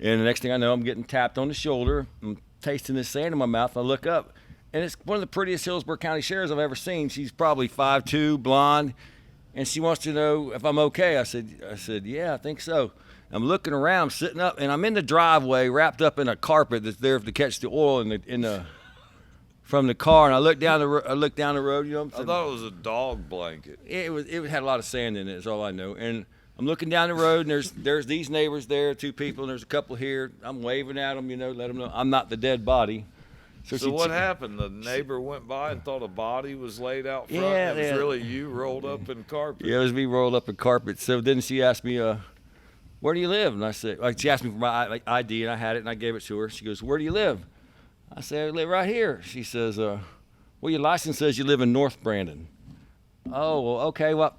[SPEAKER 2] And the next thing I know, I'm getting tapped on the shoulder. I'm tasting this sand in my mouth. I look up, and it's one of the prettiest Hillsborough County sheriffs I've ever seen. She's probably 5'2", blonde, and she wants to know if I'm okay. I said, yeah, I think so. I'm looking around, sitting up, and I'm in the driveway, wrapped up in a carpet that's there to catch the oil from the car, and I looked down the road. You know what I'm saying?
[SPEAKER 1] I thought it was a dog blanket.
[SPEAKER 2] It had a lot of sand in it. Is all I know. And I'm looking down the road, and there's these neighbors there, two people, and there's a couple here. I'm waving at them, let them know I'm not the dead body.
[SPEAKER 1] So what happened? The neighbor went by and thought a body was laid out front.
[SPEAKER 2] Yeah,
[SPEAKER 1] and it was really you rolled up in carpet.
[SPEAKER 2] Yeah, it was me rolled up in carpet. So then she asked me, where do you live? And I said, she asked me for my ID, and I had it, and I gave it to her. She goes, where do you live? I said, I live right here. She says, well, your license says you live in North Brandon. Oh, well, okay. Well,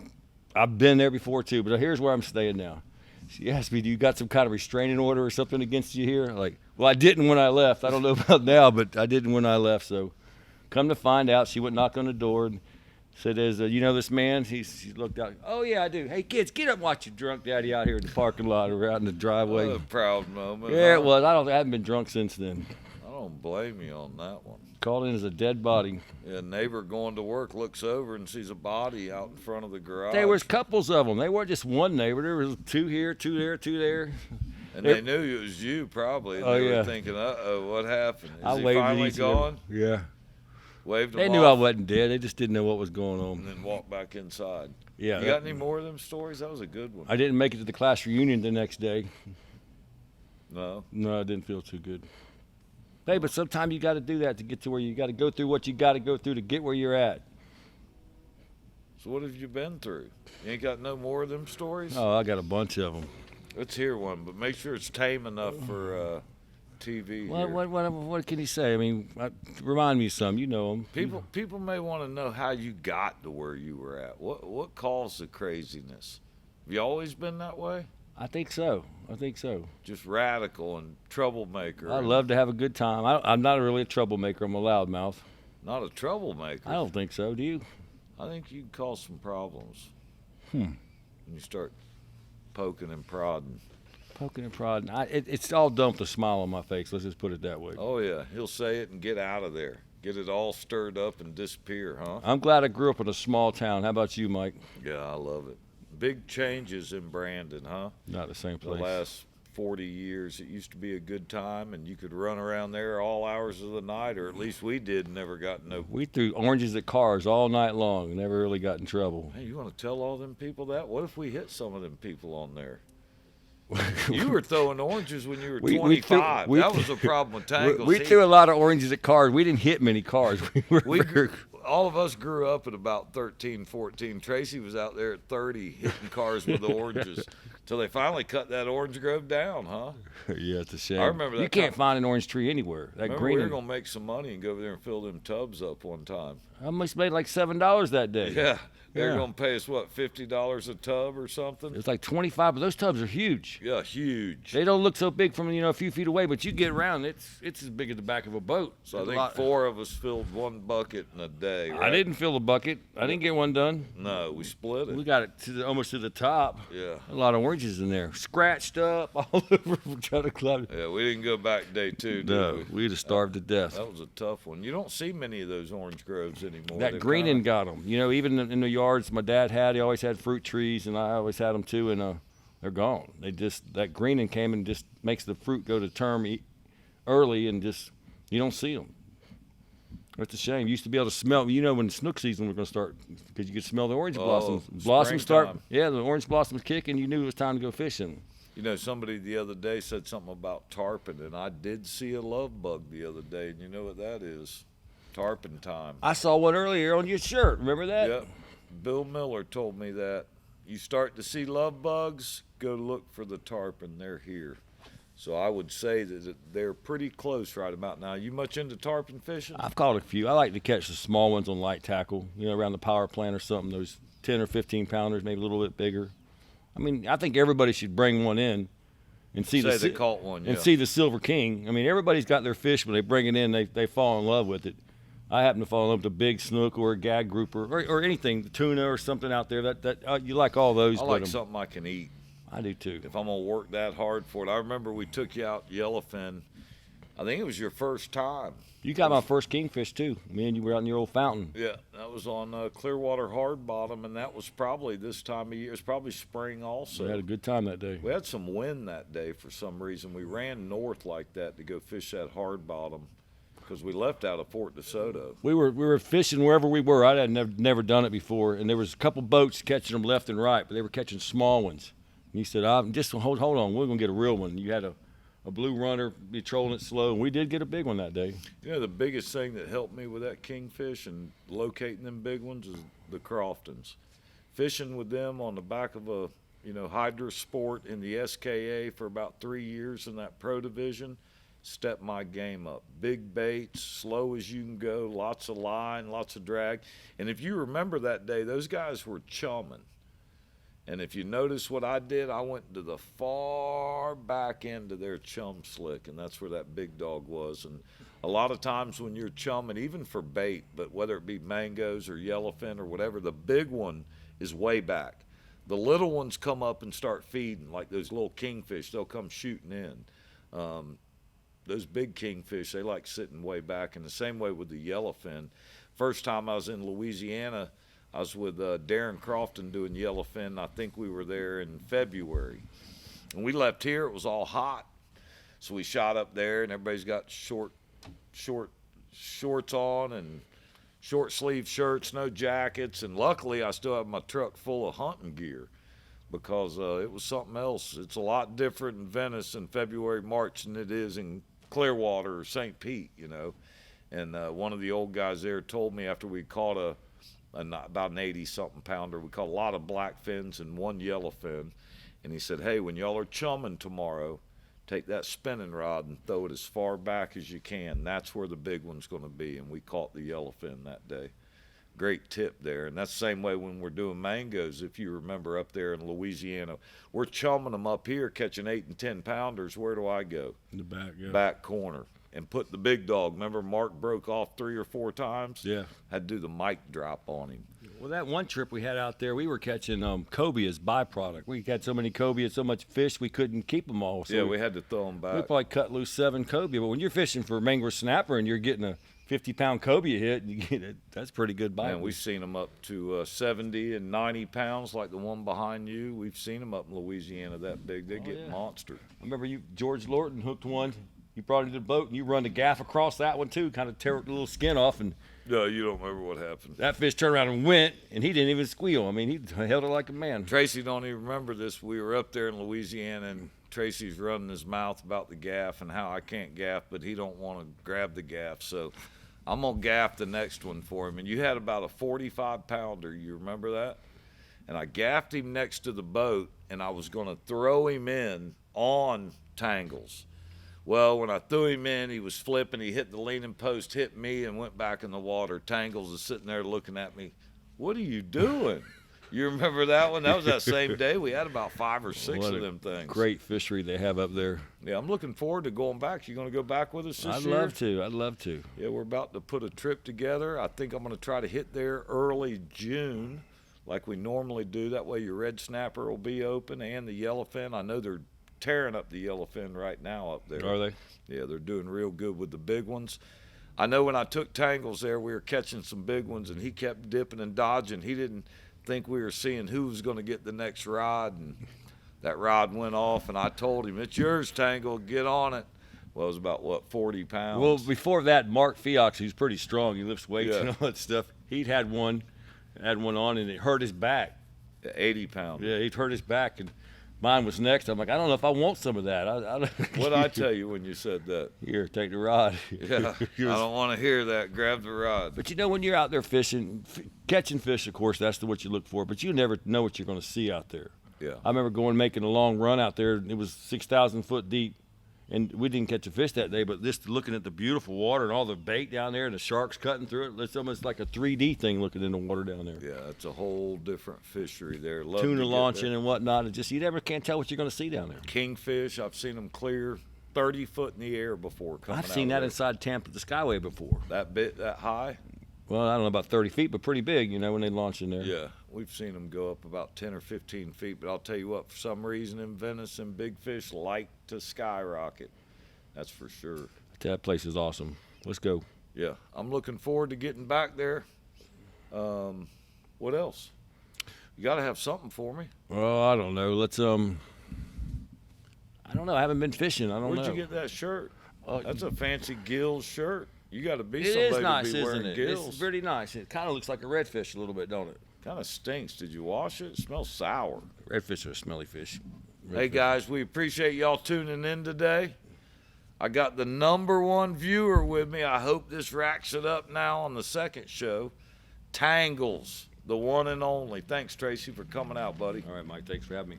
[SPEAKER 2] I've been there before, too, but here's where I'm staying now. She asked me, do you got some kind of restraining order or something against you here? Well, I didn't when I left. I don't know about now, but I didn't when I left. So come to find out, she went knock on the door and said, you know this man? She looked out. Oh, yeah, I do. Hey, kids, get up and watch your drunk daddy out here in the parking lot or out in the driveway.
[SPEAKER 1] What a proud moment.
[SPEAKER 2] Yeah, it was. I haven't been drunk since then.
[SPEAKER 1] I don't blame you on that one.
[SPEAKER 2] Called in as a dead body.
[SPEAKER 1] Yeah, a neighbor going to work looks over and sees a body out in front of the garage.
[SPEAKER 2] There was couples of them. They weren't just one neighbor. There was two here, two there, two there.
[SPEAKER 1] And they knew it was you probably. And they were thinking, uh-oh, what happened? Is he finally gone?
[SPEAKER 2] Yeah.
[SPEAKER 1] Waved them
[SPEAKER 2] They knew I wasn't dead. They just didn't know what was going on.
[SPEAKER 1] And then walked back inside.
[SPEAKER 2] Yeah.
[SPEAKER 1] You got any more of them stories? That was a good one.
[SPEAKER 2] I didn't make it to the class reunion the next day.
[SPEAKER 1] No?
[SPEAKER 2] No, I didn't feel too good. Hey, but sometimes you got to do that to get to where you got to go through what you got to go through to get where you're at.
[SPEAKER 1] So what have you been through? You ain't got no more of them stories?
[SPEAKER 2] Oh, I got a bunch of them.
[SPEAKER 1] Let's hear one, but make sure it's tame enough for TV.
[SPEAKER 2] What can you say? I mean, remind me of some. You know them.
[SPEAKER 1] People may want to know how you got to where you were at. What caused the craziness? Have you always been that way?
[SPEAKER 2] I think so.
[SPEAKER 1] Just radical and troublemaker.
[SPEAKER 2] I love to have a good time. I'm not really a troublemaker. I'm a loudmouth.
[SPEAKER 1] Not a troublemaker?
[SPEAKER 2] I don't think so. Do you?
[SPEAKER 1] I think you cause some problems. When you start poking and prodding.
[SPEAKER 2] Poking and prodding. It's all done with a smile on my face. Let's just put it that way.
[SPEAKER 1] Oh, yeah. He'll say it and get out of there. Get it all stirred up and disappear, huh?
[SPEAKER 2] I'm glad I grew up in a small town. How about you, Mike?
[SPEAKER 1] Yeah, I love it. Big changes in Brandon, huh?
[SPEAKER 2] Not the same place.
[SPEAKER 1] The last 40 years. It used to be a good time, and you could run around there all hours of the night, or at least we did, and never got no.
[SPEAKER 2] We threw oranges at cars all night long and never really got in trouble.
[SPEAKER 1] Hey, you want to tell all them people that? What if we hit some of them people on there? You were throwing oranges when you were 25. That was a problem with Tangles.
[SPEAKER 2] We threw a lot of oranges at cars. We didn't hit many cars.
[SPEAKER 1] All of us grew up at about 13, 14. Tracy was out there at 30 hitting cars with the oranges till they finally cut that orange grove down, huh?
[SPEAKER 2] Yeah, it's a shame.
[SPEAKER 1] I remember that.
[SPEAKER 2] You can't find an orange tree anywhere. That
[SPEAKER 1] remember
[SPEAKER 2] green.
[SPEAKER 1] We were going to make some money and go over there and fill them tubs up one time.
[SPEAKER 2] I must have made like $7 that day.
[SPEAKER 1] Yeah. They were going to pay us, what, $50 a tub or something?
[SPEAKER 2] It's like 25, but those tubs are huge.
[SPEAKER 1] Yeah, huge.
[SPEAKER 2] They don't look so big from, a few feet away, but you get around, it's as big as the back of a boat.
[SPEAKER 1] So I think 4 of us filled one bucket in a day, right?
[SPEAKER 2] I didn't fill a bucket. I didn't get one done.
[SPEAKER 1] No, we split it.
[SPEAKER 2] We got it almost to the top.
[SPEAKER 1] Yeah.
[SPEAKER 2] A lot of oranges in there. Scratched up all over. Trying to climb.
[SPEAKER 1] Yeah, we didn't go back day 2, did
[SPEAKER 2] No,
[SPEAKER 1] we?
[SPEAKER 2] we'd have starved to death.
[SPEAKER 1] That was a tough one. You don't see many of those orange groves anymore.
[SPEAKER 2] That greening got them. Even in the yards my dad had, he always had fruit trees, and I always had them too, and they're gone. That greening came and just makes the fruit go to term early, and just you don't see them. It's a shame. You used to be able to smell. When snook season was going to start, because you could smell the orange blossoms. Blossoms start. Yeah, the orange blossoms kick, and you knew it was time to go fishing.
[SPEAKER 1] Somebody the other day said something about tarpon, and I did see a love bug the other day, and you know what that is? Tarpon time.
[SPEAKER 2] I saw one earlier on your shirt. Remember that?
[SPEAKER 1] Yep. Bill Miller told me that. You start to see love bugs, go look for the tarpon. They're here. So I would say that they're pretty close right about now. You much into tarpon fishing?
[SPEAKER 2] I've caught a few. I like to catch the small ones on light tackle, around the power plant or something, those 10 or 15 pounders, maybe a little bit bigger. I think everybody should bring one in and see
[SPEAKER 1] they caught one, yeah.
[SPEAKER 2] And see the Silver King. Everybody's got their fish, when they bring it in, they fall in love with it. I happen to fall in love with a big snook or a gag grouper or anything, tuna or something out there. That you like all those.
[SPEAKER 1] I like something I can eat.
[SPEAKER 2] I do too.
[SPEAKER 1] If I'm gonna work that hard for it, I remember we took you out yellowfin. I think it was your first time.
[SPEAKER 2] You got my first kingfish too. Me and you were out in your old fountain.
[SPEAKER 1] Yeah, that was on Clearwater Hard Bottom, and that was probably this time of year. It was probably spring also.
[SPEAKER 2] We had a good time that day.
[SPEAKER 1] We had some wind that day for some reason. We ran north like that to go fish that hard bottom, because we left out of Fort DeSoto.
[SPEAKER 2] We were fishing wherever we were. I had never done it before, and there was a couple boats catching them left and right, but they were catching small ones. And you said, just hold on, we're gonna get a real one. You had a blue runner, be trolling it slow, and we did get a big one that day. The biggest thing that helped me with that kingfish and locating them big ones is the Croftons. Fishing with them on the back of a Hydra Sport in the SKA for about 3 years in that pro division. Step my game up. Big baits, slow as you can go, lots of line, lots of drag. And if you remember that day, those guys were chumming. And if you notice what I did, I went to the far back end of their chum slick, and that's where that big dog was. And a lot of times when you're chumming, even for bait, but whether it be mangoes or yellowfin or whatever, the big one is way back. The little ones come up and start feeding, like those little kingfish. They'll come shooting in. Those big kingfish, they like sitting way back, and the same way with the yellowfin. First time I was in Louisiana, I was with Darren Crofton doing yellowfin. I think we were there in February. And we left here, it was all hot. So we shot up there, and everybody's got short shorts on and short sleeve shirts, no jackets. And luckily, I still have my truck full of hunting gear, because it was something else. It's a lot different in Venice in February, March than it is in Clearwater or St. Pete, And one of the old guys there told me after we caught about an 80-something pounder, we caught a lot of blackfins and one yellowfin. And he said, hey, when y'all are chumming tomorrow, take that spinning rod and throw it as far back as you can. That's where the big one's going to be. And we caught the yellowfin that day. Great tip there. And that's the same way when we're doing mangoes. If you remember up there in Louisiana, we're chumming them up here, catching 8 and 10 pounders. Where do I go? In the back, yeah.
[SPEAKER 1] Back corner. And put the big dog. Remember Mark broke off 3 or 4 times?
[SPEAKER 2] Yeah.
[SPEAKER 1] Had to do the mic drop on him.
[SPEAKER 2] Well, that one trip we had out there, we were catching cobia as byproduct. We had so many cobia, so much fish, we couldn't keep them all. So
[SPEAKER 1] we had to throw them back.
[SPEAKER 2] We probably cut loose 7 cobia. But when you're fishing for mangrove snapper and you're getting a 50-pound cobia hit, and you get it. That's pretty good bite.
[SPEAKER 1] Man, we've seen them up to 70 and 90 pounds, like the one behind you. We've seen them up in Louisiana that big. They get monster.
[SPEAKER 2] I remember George Lorton hooked one. You brought it to the boat, and you run the gaff across that one too, kind of tear the little skin off, and
[SPEAKER 1] No, you don't remember what happened.
[SPEAKER 2] that fish turned around and went, and he didn't even squeal. I mean, he held it like a man.
[SPEAKER 1] Tracy don't even remember this. We were up there in Louisiana, and Tracy's running his mouth about the gaff and how I can't gaff, but he don't want to grab the gaff. So I'm going to gaff the next one for him. And you had about a 45-pounder. You remember that? And I gaffed him next to the boat, and I was going to throw him in on Tangles. Well, when I threw him in, he was flipping. He hit the leaning post, hit me, and went back in the water. Tangles is sitting there looking at me. What are you doing? You remember that one? That was that same day. We had about 5 or 6 of them things.
[SPEAKER 2] Great fishery they have up there.
[SPEAKER 1] Yeah, I'm looking forward to going back. You going to go back with us this year?
[SPEAKER 2] I'd love to.
[SPEAKER 1] Yeah, we're about to put a trip together. I think I'm going to try to hit there early June like we normally do. That way your red snapper will be open and the yellowfin. I know they're tearing up the yellowfin right now up there.
[SPEAKER 2] Are they?
[SPEAKER 1] Yeah, they're doing real good with the big ones. I know when I took Tangles there, we were catching some big ones, and he kept dipping and dodging. He didn't think we were seeing who was going to get the next rod, and that rod went off, and I told him, "It's yours, Tangle, get on it." Well, it was about, 40 pounds?
[SPEAKER 2] Well, before that, Mark Feox, who's pretty strong, he lifts weights and all that stuff, he'd had one on, and it hurt his back.
[SPEAKER 1] 80 pounds.
[SPEAKER 2] Yeah, he'd hurt his back, and mine was next. I'm like, I don't know if I want some of that.
[SPEAKER 1] What'd I tell you when you said that?
[SPEAKER 2] Here, take the rod.
[SPEAKER 1] Yeah, I don't want to hear that. Grab the rod.
[SPEAKER 2] But you know, when you're out there fishing, catching fish, of course, that's what you look for. But you never know what you're going to see out there.
[SPEAKER 1] Yeah.
[SPEAKER 2] I remember making a long run out there. It was 6,000 foot deep, and we didn't catch a fish that day. But just looking at the beautiful water and all the bait down there and the sharks cutting through it, it's almost like a 3D thing looking in the water down there.
[SPEAKER 1] Yeah, it's a whole different fishery there. Love
[SPEAKER 2] Tuna
[SPEAKER 1] to get
[SPEAKER 2] launching
[SPEAKER 1] there.
[SPEAKER 2] and whatnot. It just, you never can't tell what you're going to see down there.
[SPEAKER 1] Kingfish, I've seen them clear 30 foot in the air before coming
[SPEAKER 2] I've seen
[SPEAKER 1] out
[SPEAKER 2] that
[SPEAKER 1] of
[SPEAKER 2] inside Tampa, the Skyway before.
[SPEAKER 1] that high.
[SPEAKER 2] Well, I don't know about 30 feet, but pretty big, you know, when they launch in there.
[SPEAKER 1] Yeah, we've seen them go up about 10 or 15 feet. But I'll tell you what, for some reason in venison, big fish like to skyrocket. That's for sure.
[SPEAKER 2] That place is awesome. Let's go.
[SPEAKER 1] Yeah, I'm looking forward to getting back there. What else? You got to have something for me.
[SPEAKER 2] Well, I don't know. Let's I don't know. I haven't been fishing. I don't know.
[SPEAKER 1] Where'd you get that shirt? That's a fancy Gills shirt. You got to be
[SPEAKER 2] It
[SPEAKER 1] somebody
[SPEAKER 2] is nice,
[SPEAKER 1] to be wearing
[SPEAKER 2] isn't it?
[SPEAKER 1] Gills.
[SPEAKER 2] It's pretty nice. It kind of looks like a redfish a little bit, don't it?
[SPEAKER 1] Kind of stinks. Did you wash it? It smells sour.
[SPEAKER 2] Redfish are a smelly fish.
[SPEAKER 1] Hey guys, we appreciate y'all tuning in today. I got the #1 viewer with me. I hope this racks it up now on the second show. Tangles, the one and only. Thanks, Tracy, for coming out, buddy.
[SPEAKER 2] All right, Mike. Thanks for having me.